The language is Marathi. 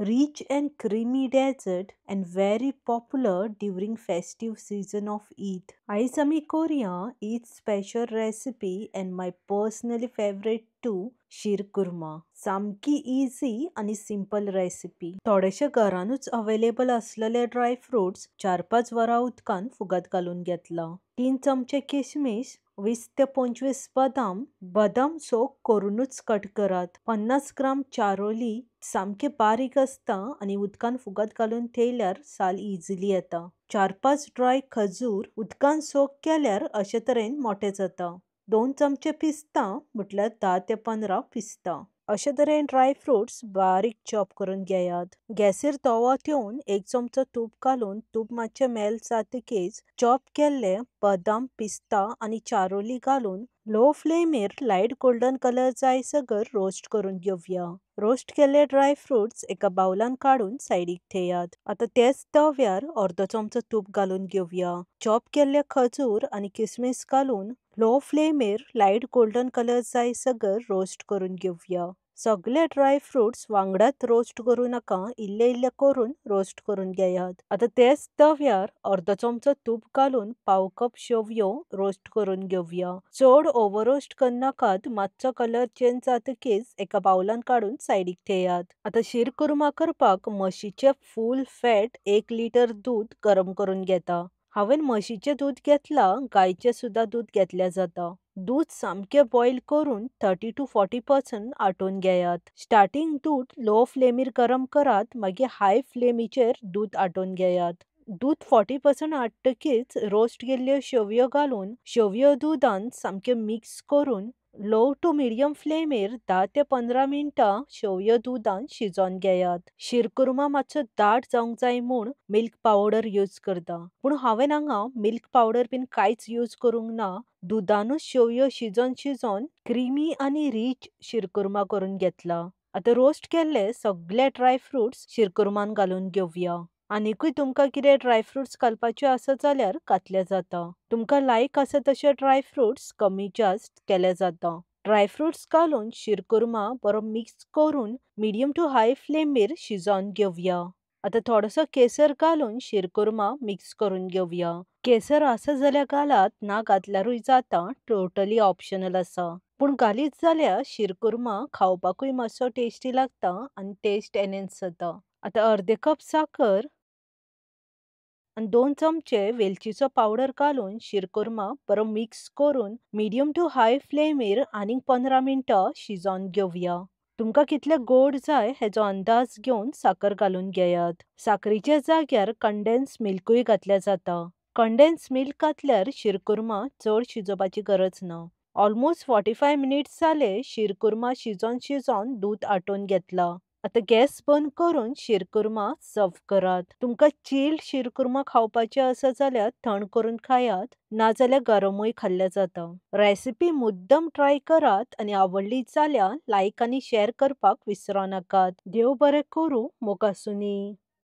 Rich and creamy dessert and very popular during festive season of Eid. Aizami Korea Eid special recipe and my personally favorite too, शीर कुर्मा. सामकी इझी आणि सिंपल रेसिपी. थोडेशे घरानूच अवेलेबल असलेले ड्राय फ्रुट्स 4-5 वरां उदकान फुगत घालून घेतला. 3 चमचे किशमिश, 20 ते 25 बदाम, बदाम सोक करूनच कट करात. 50 ग्राम चारोली सामके बारीक असता आणि उदकान फुगत घालून थेयल्यार साल इझिली येता. 4-5 ड्राय खजूर उदकान सोक केल्यार अशे तरेन मोठे जाता. 2 चमचे पिस्ता म्हटल्यार 10 ते 15 पिस्ता. अशे तरेन ड्राय फ्रुट्स बारीक चॉप करून घेयात. गॅसीर तवो ठेवून 1 चमचो तूप घालून तूप मातशें मेल्ट जातकीच चॉप केल्ले बदाम, पिस्ता आणि चारोली घालून लो फ्लेमेर लायट गोल्डन कलर जायसर रोस्ट करून घेवया. रोस्ट केल्ले ड्राय फ्रुट्स एका बाउलान काढून सायडीक थेयात. आता तेच तव्यार अर्दो चमचो तूप घालून घेवया. चॉप केल्ले खजूर आणि किसमिस घालून लो फ्लेमेर लायट गोल्डन कलर जायसर रोस्ट करून घेवया. सगळे ड्राय फ्रुट्स वांगडात रोस्ट करू नाका, इल्ले इल्ले करून रोस्ट करून घेयात. आता तेच तव्यार अर्दो चमचो तूप घालून पाव कप शेवयो रोस्ट करून घेवया. चड ओव्हर रोस्ट करनाकात, मातसो कलर चेंज जातकीच एका बाउलान काढून सायडीक थेयात. आता शीर कुर्मा करपाक म्हशीचे फुल फॅट 1 लिटर दूध गरम करून घेता. हांवें म्हशीचे दूध घेतला, गायचे सुद्धा दूध घेतल्या जाता. दूध सामके बॉईल करून 30 to 40% आटून घेयात. स्टार्टिंग दूध लो फ्लेमीर गरम करात, मागीर हाय फ्लेमीचेर दूध आटून घेयात. दूध 40% आटतकीच रोस्ट केल्ल्यो शेवयो घालून शेवयो दुधान सामके मिक्स करून लो टू मिडियम फ्लेमेर 10 ते 15 मिनिटां शेवयो दुधान शिजोवन घेयात. शीर कुर्मा मातसो दाट जावंक जाय म्हूण मिल्क पावडर यूज करता. पूण हांवें हांगा मिल्क पावडर बीन कांयच यूज करूंक ना. दुधानूच शेवयो शिजोवन क्रीमी आणि रिच शीर कुर्मा करून घेतला. आता रोस्ट केल्ले सगळे ड्राय फ्रुट्स शीर कुर्मान घालून घेवया. आनिकूय तुमकां कितें ड्राय फ्रुट्स घालपाचे आसत जाल्यार घातले जाता. तुमकां लायक आसा तशे ड्राय फ्रुट्स कमी जास्त केले जाता. ड्राय फ्रुट्स घालून शीर कुर्मा बरो मिक्स करून मिडियम टू हाय फ्लेमेर शिजोवन घेवया. आता थोडोसो केसर घालून शीर कुर्मा मिक्स करून घेवया. केसर आसा जाल्यार घालात, ना घातल्यारूय जाता, टोटली ऑप्शनल आसा. पूण घालीत जाल्यार शीर कुर्मा खावपाकूय मातसो टेस्टी लागता आणि टेस्ट एनहेन्स जाता. आता अर्दे कप साखर आणि 2 चमचे वेलचीचो पावडर घालून शीर कुर्मा बरो मिक्स करून मिडियम टू हाय फ्लेमेर आनीक 15 मिनिटां शिजोवन घेवया. तुमकां कितले गोड जाय हेजो अंदाज घेवन साखर घालून घेयात. साखरीच्या जाग्यार कंडेन्स मिल्कूय घातले जाता. कंडेन्स मिल्क घातल्यार शीर कुर्मा चड शिजोवपाची गरज ना. ऑलमोस्ट 45 मिनिट्स जाले शीर कुर्मा शिजोवन दूध आटून घेतला. आता गॅस बंद करून शीर कुर्मा सर्व करात. तुमकां चिल्ड शीर कुर्मा खावपाचे आसा जाल्यार थंड करून खायात, नाजाल्यार गरमूय खाल्ले जाता. रेसिपी मुद्दम ट्राय करात आणि आवडली जाल्यार लायक आणि शेअर करपाक विसरो नाकात. देव बरें करूं. मोग आसूनी.